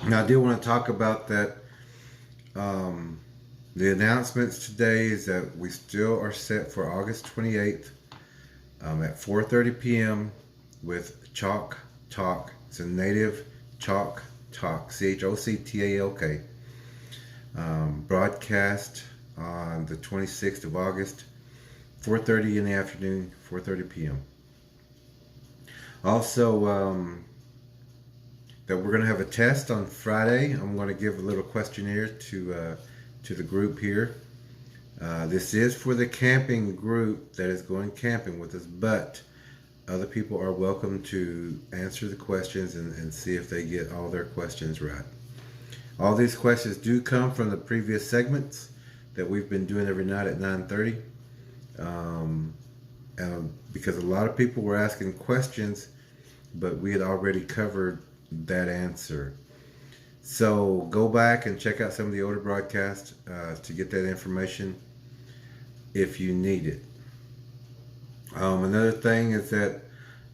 Now, I do want to talk about that. The announcements today is that we still are set for August 28th at 4:30 p.m. with Chalk Talk. It's a native Chalk Talk, CHOCTALK, broadcast on the 26th of August, 4:30 in the afternoon, 4:30 p.m. Also, that we're going to have a test on Friday. I'm going to give a little questionnaire to the group here. This is for the camping group that is going camping with us, but other people are welcome to answer the questions and see if they get all their questions right. All these questions do come from the previous segments that we've been doing every night at 9:30. Because a lot of people were asking questions, but we had already covered that answer. So go back and check out some of the older broadcasts to get that information if you need it. Another thing is that,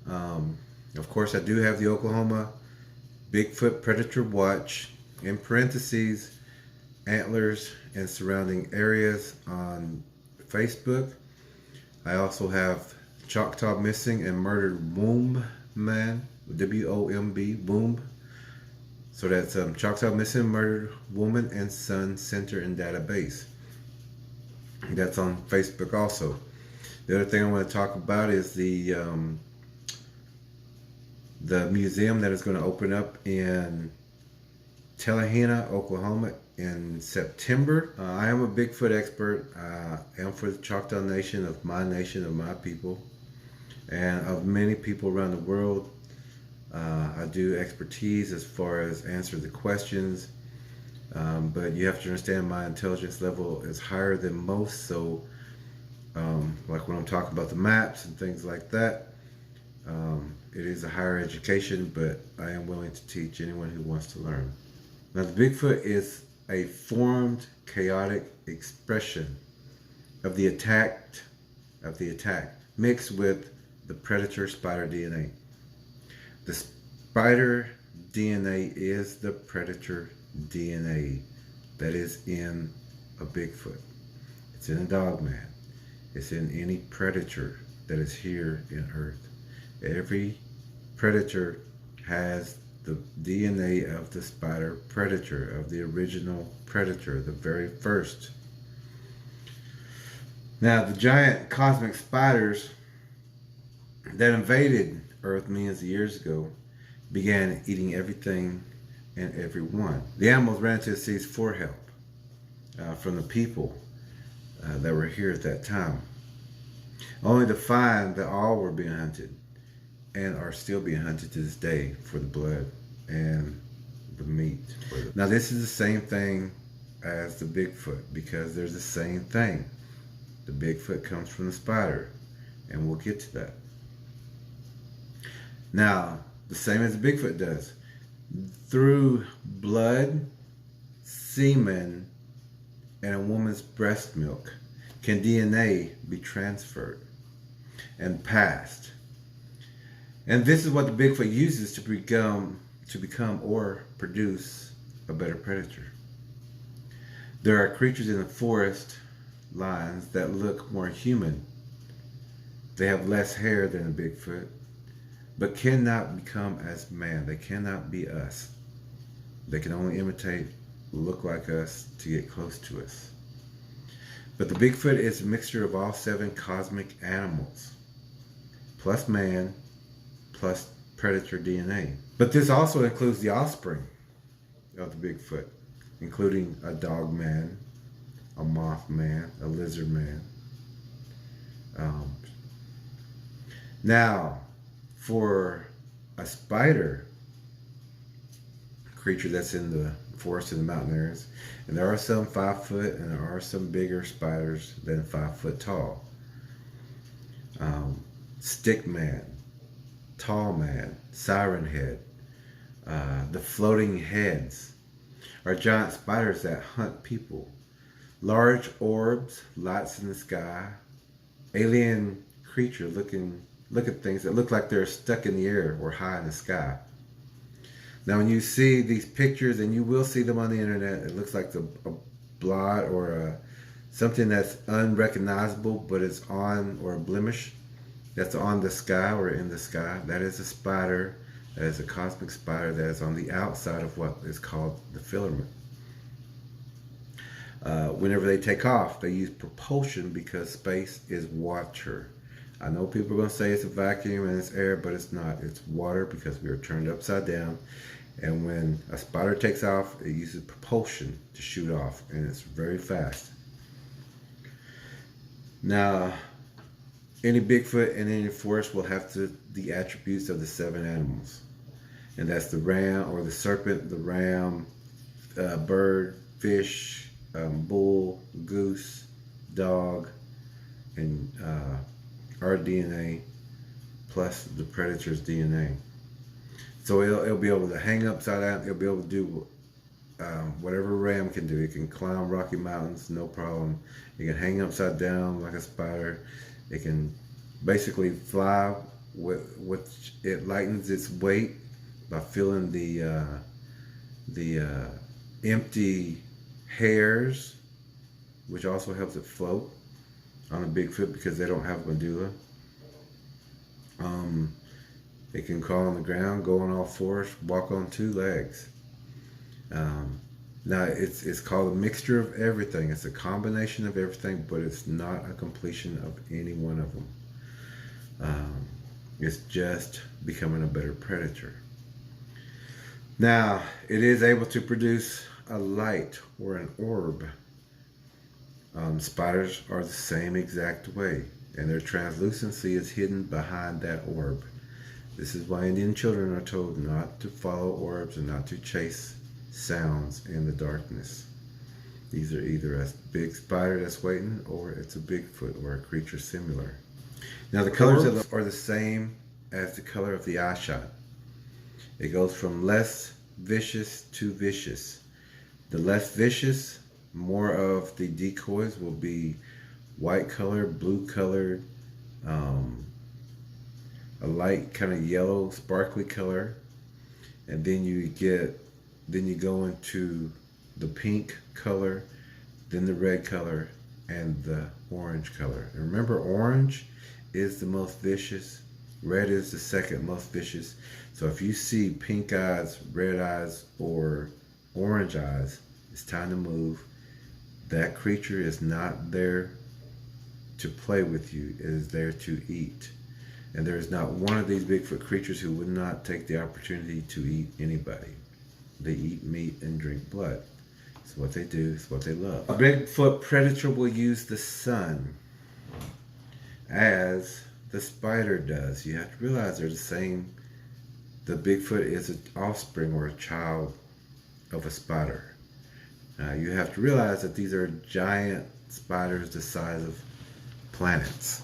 of course, I do have the Oklahoma Bigfoot Predator Watch, in parentheses, antlers and surrounding areas, on Facebook. I also have Choctaw Missing and Murdered Womb Man, WOMB, Womb. So that's Choctaw Missing, Murdered Woman and Son Center and Database. That's on Facebook also. The other thing I want to talk about is the museum that is going to open up in Tallahena, Oklahoma in September. I am a Bigfoot expert. I am for the Choctaw Nation, of my people, and of many people around the world. I do expertise as far as answer the questions, but you have to understand my intelligence level is higher than most. So, like when I'm talking about the maps and things like that, it is a higher education, but I am willing to teach anyone who wants to learn. Now, the Bigfoot is a formed, chaotic expression of the attack, mixed with the predator spider DNA. The spider DNA is the predator DNA that is in a Bigfoot. It's in a dogman. It's in any predator that is here in Earth. Every predator has the DNA of the spider predator, of the original predator, the very first. Now, the giant cosmic spiders that invaded Earth millions of years ago began eating everything and everyone. The animals ran to the seas for help from the people that were here at that time, only to find that all were being hunted and are still being hunted to this day for the blood and the meat. Now, this is the same thing as the Bigfoot, because there's the same thing. The Bigfoot comes from the spider, and we'll get to that. Now, the same as the Bigfoot does. Through blood, semen, and a woman's breast milk can DNA be transferred and passed. And this is what the Bigfoot uses to become or produce a better predator. There are creatures in the forest lines that look more human. They have less hair than a Bigfoot, but cannot become as man. They cannot be us. They can only imitate, look like us to get close to us. But the Bigfoot is a mixture of all 7 cosmic animals, plus man, plus predator DNA. But this also includes the offspring of the Bigfoot, including a dog man, a moth man, a lizard man. Now, for a spider creature that's in the forest and the mountain areas, and there are some 5 foot and there are some bigger spiders than 5 foot tall. Stick man, tall man, siren head, the floating heads are giant spiders that hunt people. Large orbs, lights in the sky, alien creature look at things that look like they're stuck in the air or high in the sky. Now, when you see these pictures, and you will see them on the internet, it looks like a blot or something that's unrecognizable, but it's on, or a blemish that's on the sky or in the sky. That is a spider. That is a cosmic spider that is on the outside of what is called the filament. Whenever they take off, they use propulsion because space is water. I know people are going to say it's a vacuum and it's air, but it's not. It's water because we are turned upside down. And when a spider takes off, it uses propulsion to shoot off, and it's very fast. Now, any Bigfoot in any forest will have the attributes of the 7 animals. And that's the ram, or the serpent, the ram, bird, fish, bull, goose, dog, and our DNA plus the predator's DNA. So it'll be able to hang upside down. It'll be able to do whatever a ram can do. It can climb rocky mountains, no problem. It can hang upside down like a spider. It can basically fly with it lightens its weight by filling the empty hairs, which also helps it float on a Bigfoot because they don't have a medulla. It can crawl on the ground, go on all fours, walk on 2 legs. Now it's called a mixture of everything. It's a combination of everything, but it's not a completion of any one of them. It's just becoming a better predator. Now, it is able to produce a light or an orb. Spiders are the same exact way, and their translucency is hidden behind that orb. This is why Indian children are told not to follow orbs and not to chase sounds in the darkness. These are either a big spider that's waiting, or it's a Bigfoot or a creature similar. Now, the colors are the same as the color of the eye shot. It goes from less vicious to vicious. The less vicious, more of the decoys will be white colored, blue colored, a light kind of yellow, sparkly color, and then you go into the pink color, then the red color, and the orange color. And remember, orange is the most vicious. Red is the second most vicious. So if you see pink eyes, red eyes, or orange eyes, it's time to move. That creature is not there to play with you. It is there to eat. And there is not one of these Bigfoot creatures who would not take the opportunity to eat anybody. They eat meat and drink blood. It's what they do. It's what they love. A Bigfoot predator will use the sun as the spider does. You have to realize they're the same. The Bigfoot is an offspring or a child of a spider. You have to realize that these are giant spiders the size of planets.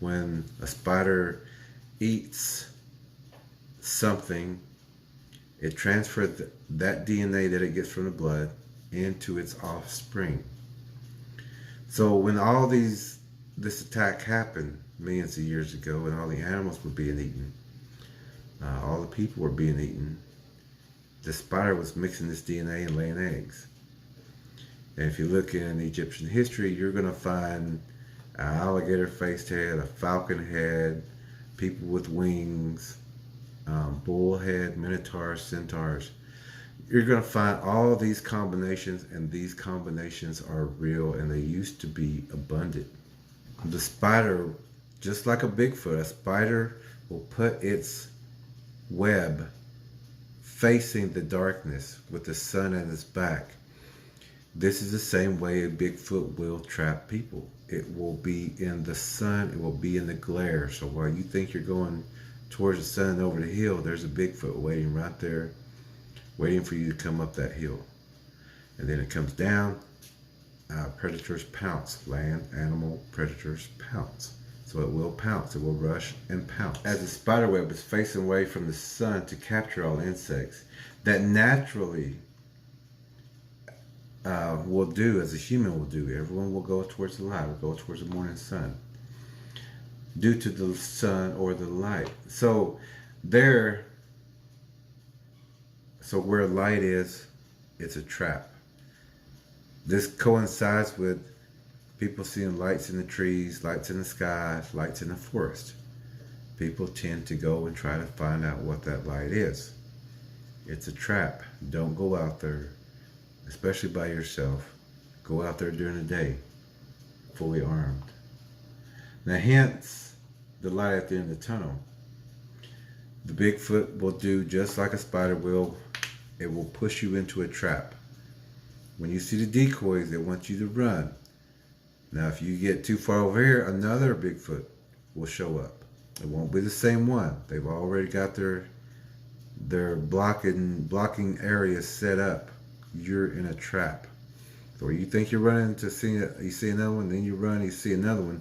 When a spider eats something, it transfers that DNA that it gets from the blood into its offspring. So when all this attack happened millions of years ago, and all the animals were being eaten, all the people were being eaten, the spider was mixing this DNA and laying eggs. And if you look in Egyptian history, you're going to find an alligator-faced head, a falcon head, people with wings, bull head, minotaurs, centaurs. You're going to find all these combinations, and these combinations are real, and they used to be abundant. The spider, just like a Bigfoot, a spider will put its web facing the darkness with the sun at its back. This is the same way a Bigfoot will trap people. It will be in the sun. It will be in the glare. So while you think you're going towards the sun over the hill, there's a Bigfoot waiting right there, waiting for you to come up that hill. And then it comes down. Predators pounce. Land, animal, predators pounce. So it will pounce. It will rush and pounce. As the spider web is facing away from the sun to capture all insects, that naturally will do as a human will do. Everyone will go towards the light, will go towards the morning sun, due to the sun or the light. So there, So where light is, it's a trap. This coincides with people seeing lights in the trees, lights in the sky, lights in the forest. People tend to go and try to find out what that light is. It's a trap. Don't go out there, especially by yourself. Go out there during the day, fully armed. Now, hence the light at the end of the tunnel. The Bigfoot will do just like a spider will. It will push you into a trap. When you see the decoys, it wants you to run. Now, if you get too far over here, another Bigfoot will show up. It won't be the same one. They've already got their blocking areas set up. You're in a trap. So you think you're running to see it, you see another one, then you run, you see another one.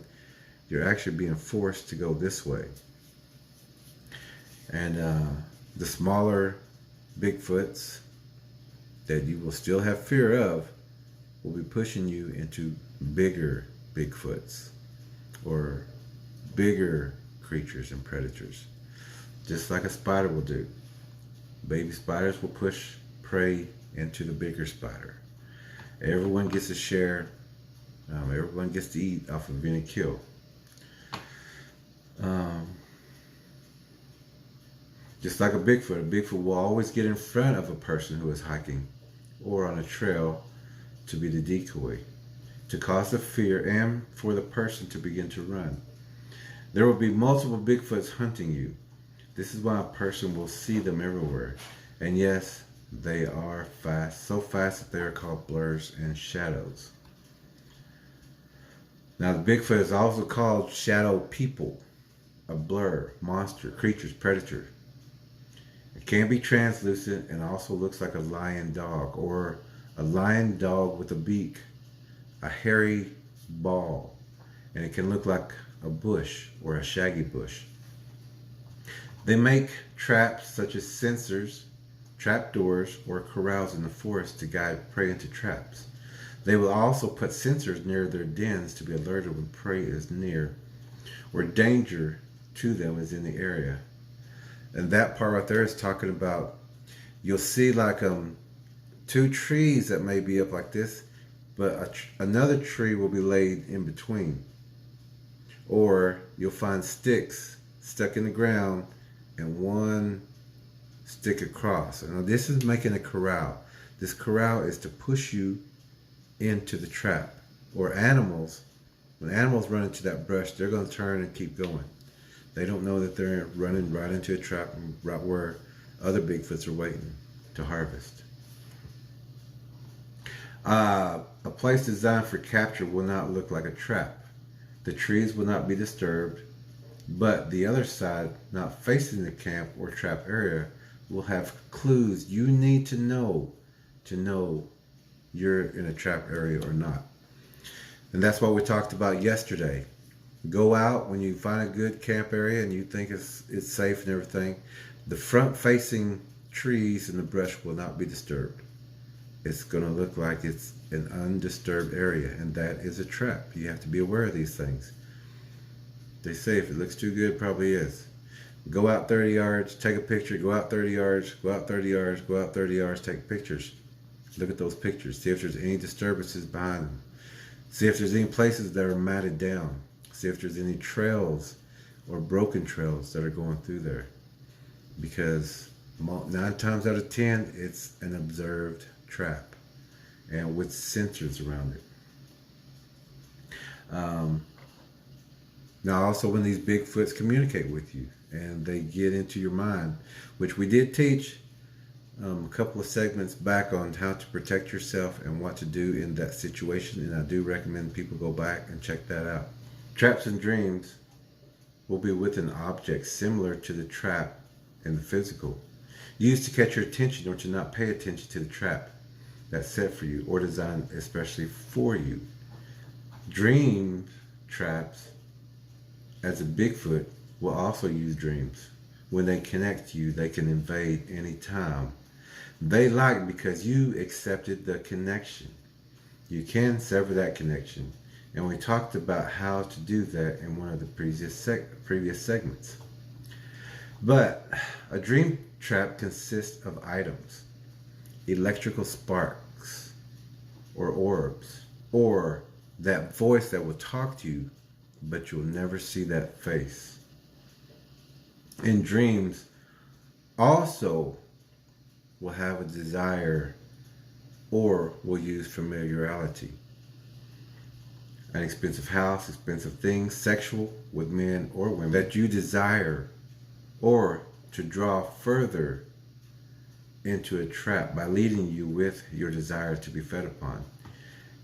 You're actually being forced to go this way. And the smaller Bigfoots that you will still have fear of will be pushing you into bigger Bigfoots or bigger creatures and predators, just like a spider will do. Baby spiders will push prey into the bigger spider. Everyone gets a share. Everyone gets to eat off of any kill. Just like a Bigfoot will always get in front of a person who is hiking or on a trail to be the decoy, to cause the fear and for the person to begin to run. There will be multiple Bigfoots hunting you. This is why a person will see them everywhere. And yes, they are fast, so fast that they are called blurs and shadows. Now, the Bigfoot is also called shadow people, a blur, monster, creatures, predator. It can be translucent and also looks like a lion dog, or a lion dog with a beak, a hairy ball, and it can look like a bush or a shaggy bush. They make traps such as sensors, trapdoors, or corrals in the forest to guide prey into traps. They will also put sensors near their dens to be alerted when prey is near or danger to them is in the area. And that part right there is talking about, you'll see like two trees that may be up like this, but another tree will be laid in between. Or you'll find sticks stuck in the ground and one stick across. Now this is making a corral. This corral is to push you into the trap. Or animals, when animals run into that brush, they're going to turn and keep going. They don't know that they're running right into a trap right where other Bigfoots are waiting to harvest. A place designed for capture will not look like a trap. The trees will not be disturbed, but the other side, not facing the camp or trap area, will have clues you need to know you're in a trap area or not. And that's what we talked about yesterday. Go out when you find a good camp area and you think it's safe and everything. The front-facing trees and the brush will not be disturbed. It's going to look like it's an undisturbed area, and that is a trap. You have to be aware of these things. They say if it looks too good, it probably is. Go out 30 yards, take a picture, go out 30 yards, go out 30 yards, go out 30 yards, take pictures. Look at those pictures. See if there's any disturbances behind them. See if there's any places that are matted down. See if there's any trails or broken trails that are going through there. Because 9 times out of 10, it's an observed trap, and with sensors around it. Now also when these Bigfoots communicate with you and they get into your mind, which we did teach a couple of segments back on how to protect yourself and what to do in that situation, and I do recommend people go back and check that out. Traps and dreams will be with an object similar to the trap in the physical, used to catch your attention or to not pay attention to the trap that's set for you or designed especially for you. Dream traps, as a Bigfoot, will also use dreams. When they connect to you, they can invade any time. They like because you accepted the connection. You can sever that connection. And we talked about how to do that in one of the previous segments. But a dream trap consists of items. electrical sparks or orbs, or that voice that will talk to you, but you'll never see that face. In dreams, also will have a desire or will use familiarity. An expensive house, expensive things, sexual with men or women that you desire, or to draw further into a trap by leading you with your desire to be fed upon.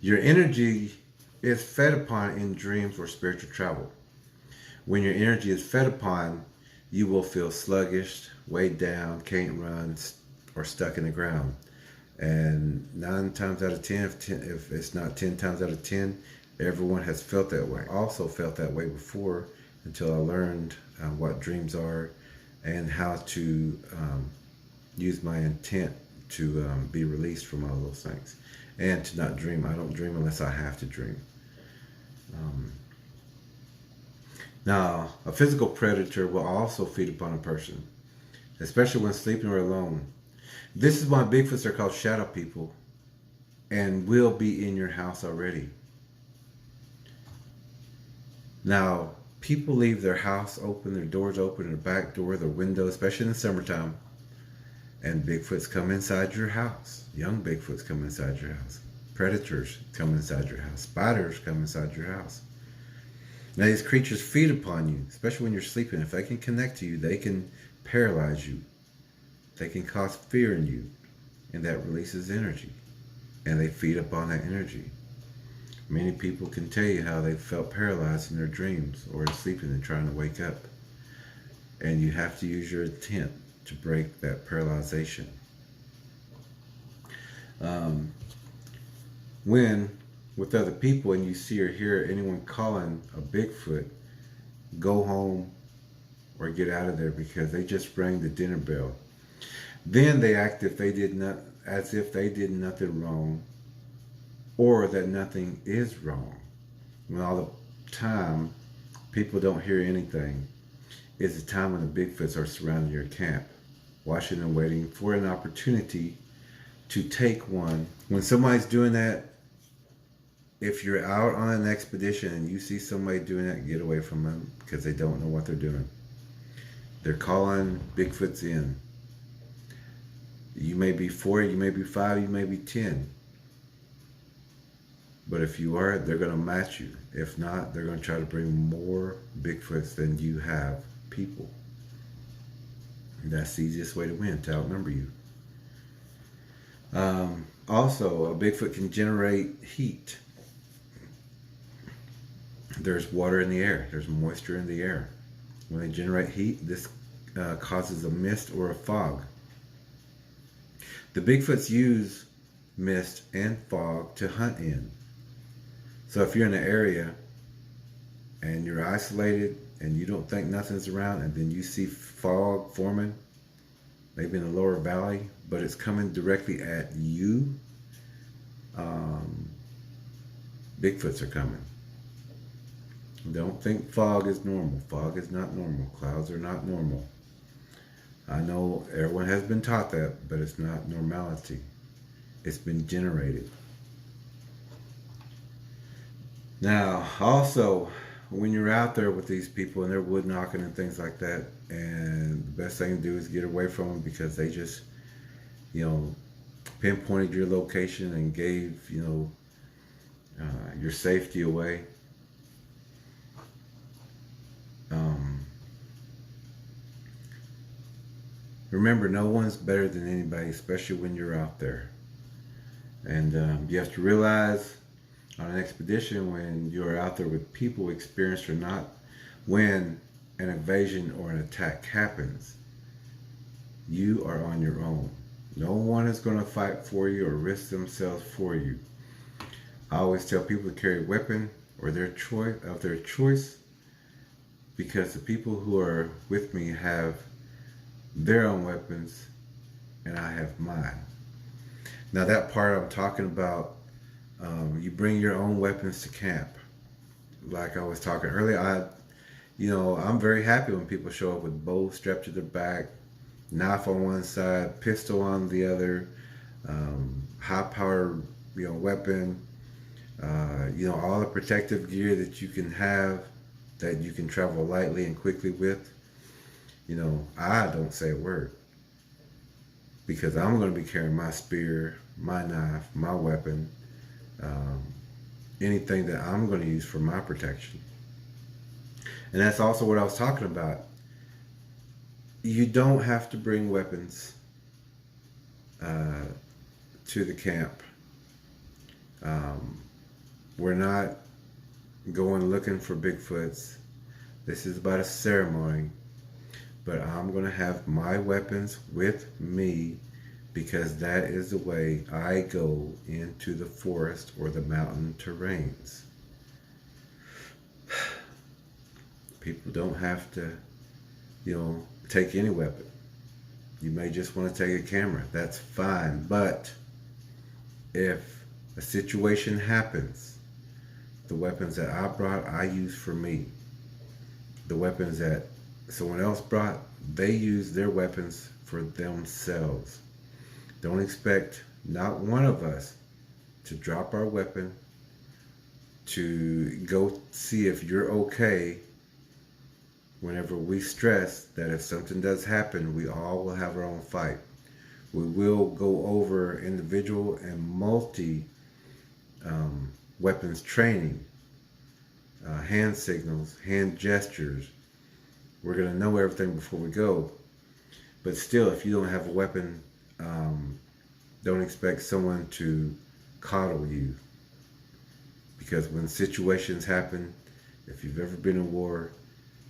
Your energy is fed upon in dreams or spiritual travel. When your energy is fed upon, you will feel sluggish, weighed down, can't run, or stuck in the ground. And 9 times out of 10, if it's not 10 times out of 10, everyone has felt that way. I also felt that way before until I learned what dreams are and how to use my intent to be released from all those things. And to not dream. I don't dream unless I have to dream. Now, a physical predator will also feed upon a person, especially when sleeping or alone. This is why Bigfoots are called shadow people and will be in your house already. Now, people leave their house open, their doors open, their back door, their window, especially in the summertime, and Bigfoots come inside your house. Young Bigfoots come inside your house. Predators come inside your house. Spiders come inside your house. Now, these creatures feed upon you, especially when you're sleeping. If they can connect to you, they can paralyze you. They can cause fear in you, and that releases energy. And they feed upon that energy. Many people can tell you how they felt paralyzed in their dreams or sleeping and trying to wake up. And you have to use your intent to break that paralyzation. When with other people and you see or hear anyone calling a Bigfoot, go home or get out of there because they just rang the dinner bell. Then they act as if they did nothing wrong, or that nothing is wrong. When all the time people don't hear anything, it's the time when the Bigfoots are surrounding your camp, watching and waiting for an opportunity to take one. When somebody's doing that, if you're out on an expedition and you see somebody doing that, get away from them because they don't know what they're doing. They're calling Bigfoots in. You may be 4, you may be 5, you may be 10. But if you are, they're going to match you. If not, they're going to try to bring more Bigfoots than you have people. And that's the easiest way to win, to outnumber you. Also, a Bigfoot can generate heat. There's water in the air. There's moisture in the air. When they generate heat, this causes a mist or a fog. The Bigfoots use mist and fog to hunt in. So if you're in an area and you're isolated and you don't think nothing's around, and then you see fog forming, maybe in the lower valley, but it's coming directly at you, Bigfoots are coming. Don't think fog is normal. Fog is not normal. Clouds are not normal. I know everyone has been taught that, but it's not normality. It's been generated. Now, also, when you're out there with these people and they're wood knocking and things like that, and the best thing to do is get away from them because they just, pinpointed your location and gave, your safety away. Remember, no one's better than anybody, especially when you're out there. And you have to realize on an expedition, when you're out there with people, experienced or not, when an invasion or an attack happens, you are on your own. No one is going to fight for you or risk themselves for you. I always tell people to carry a weapon or their choice, because the people who are with me have their own weapons and I have mine. Now that part I'm talking about, you bring your own weapons to camp. Like I was talking earlier, I'm very happy when people show up with bows strapped to their back, knife on one side, pistol on the other, high power, weapon, all the protective gear that you can have, that you can travel lightly and quickly with. I don't say a word, because I'm going to be carrying my spear, my knife, my weapon, anything that I'm going to use for my protection. And that's also what I was talking about. You don't have to bring weapons to the camp. We're not going looking for Bigfoots. This is about a ceremony. But I'm going to have my weapons with me, because that is the way I go into the forest or the mountain terrains. People don't have to, take any weapon. You may just want to take a camera. That's fine. But if a situation happens, the weapons that I brought, I use for me. The weapons that someone else brought, they use their weapons for themselves. Don't expect not one of us to drop our weapon to go see if you're okay, whenever we stress that if something does happen, we all will have our own fight. We will go over individual and multi weapons training, hand signals, hand gestures. We're going to know everything before we go. But still, if you don't have a weapon, don't expect someone to coddle you. Because when situations happen, if you've ever been in war,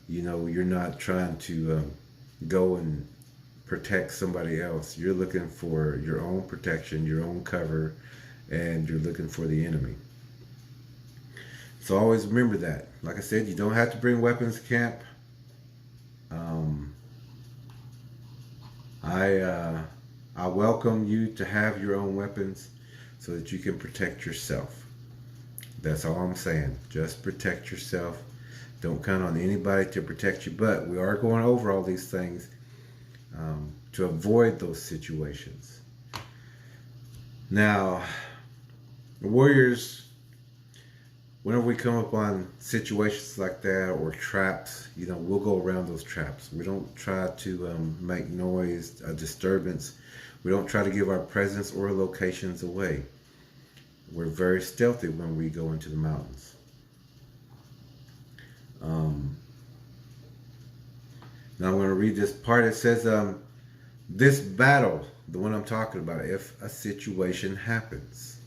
you're not trying to go and protect somebody else. You're looking for your own protection, your own cover, and you're looking for the enemy. So always remember that. Like I said, you don't have to bring weapons to camp. I welcome you to have your own weapons so that you can protect yourself. That's all I'm saying. Just protect yourself. Don't count on anybody to protect you. But we are going over all these things to avoid those situations. Now, the warriors, whenever we come up on situations like that or traps, we'll go around those traps. We don't try to make noise, a disturbance. We don't try to give our presence or locations away. We're very stealthy when we go into the mountains. Now I'm going to read this part. It says, this battle, the one I'm talking about, if a situation happens,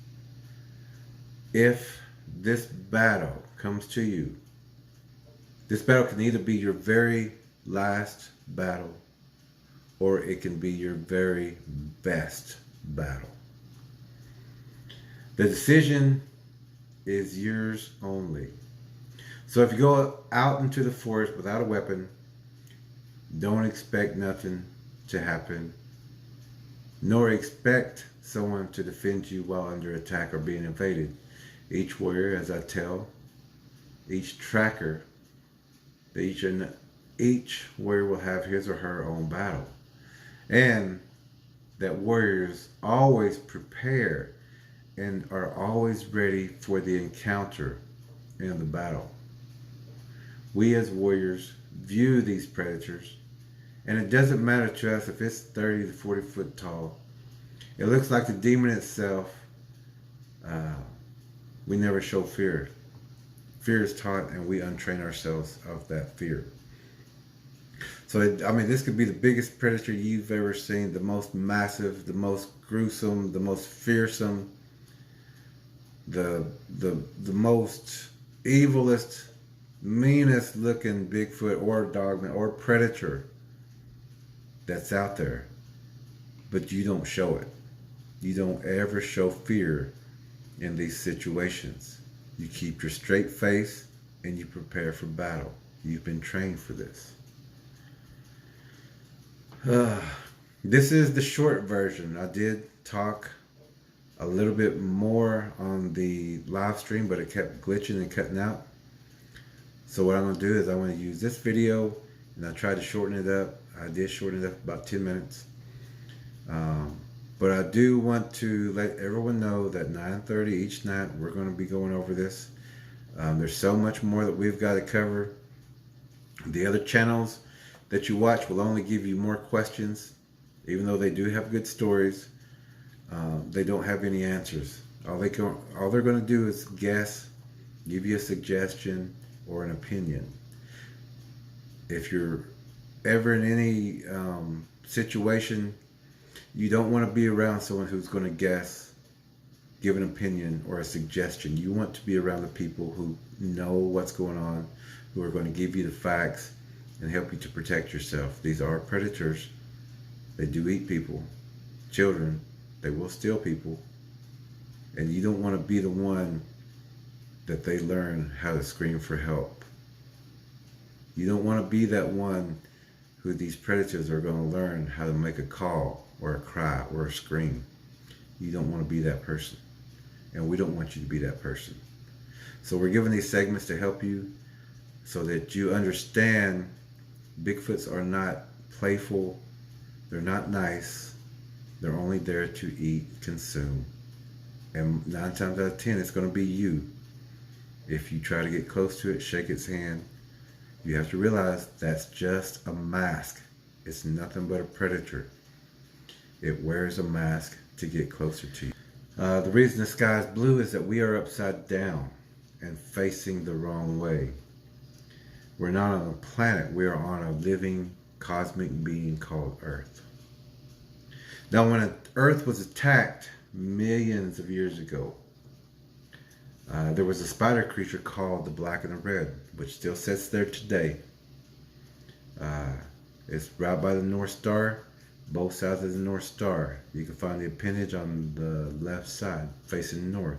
if this battle comes to you, this battle can either be your very last battle, or it can be your very best battle. The decision is yours only. So if you go out into the forest without a weapon, don't expect nothing to happen, nor expect someone to defend you while under attack or being invaded. Each warrior, as I tell, each tracker, each warrior will have his or her own battle. And that warriors always prepare and are always ready for the encounter and the battle. We as warriors view these predators, and it doesn't matter to us if it's 30 to 40 foot tall. It looks like the demon itself. We never show fear. Fear is taught, and we untrain ourselves of that fear. So, this could be the biggest predator you've ever seen, the most massive, the most gruesome, the most fearsome, the most evilest, meanest looking Bigfoot or dogman or predator that's out there. But you don't show it. You don't ever show fear in these situations. You keep your straight face and you prepare for battle. You've been trained for this. This is the short version. I did talk a little bit more on the live stream, but it kept glitching and cutting out. So what I'm going to do is I'm going to use this video, and I tried to shorten it up. I did shorten it up about 10 minutes. But I do want to let everyone know that 9:30 each night we're going to be going over this. There's so much more that we've got to cover. The other channels that you watch will only give you more questions, even though they do have good stories. They don't have any answers. All they're going to do is guess, give you a suggestion or an opinion. If you're ever in any situation, you don't want to be around someone who's going to guess, give an opinion or a suggestion. You want to be around the people who know what's going on, who are going to give you the facts and help you to protect yourself. These are predators. They do eat people, children. They will steal people. And you don't want to be the one that they learn how to scream for help. You don't want to be that one who these predators are going to learn how to make a call or a cry or a scream. You don't want to be that person. And we don't want you to be that person. So we're giving these segments to help you so that you understand Bigfoots are not playful. They're not nice. They're only there to eat, consume. And 9 times out of 10, it's going to be you. If you try to get close to it, shake its hand, you have to realize that's just a mask. It's nothing but a predator. It wears a mask to get closer to you. The reason the sky is blue is that we are upside down and facing the wrong way. We're not on a planet. We are on a living cosmic being called Earth. Now, when Earth was attacked millions of years ago, there was a spider creature called the Black and the Red, which still sits there today. It's right by the North Star, both sides of the North Star. You can find the appendage on the left side, facing north.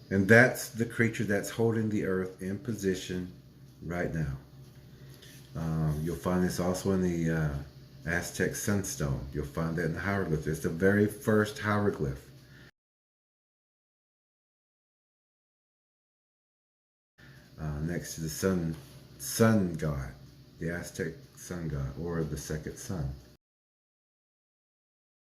And that's the creature that's holding the earth in position right now. You'll find this also in the Aztec sunstone. You'll find that in the hieroglyph. It's the very first hieroglyph. Next to the sun god, the Aztec sun god, or the second sun.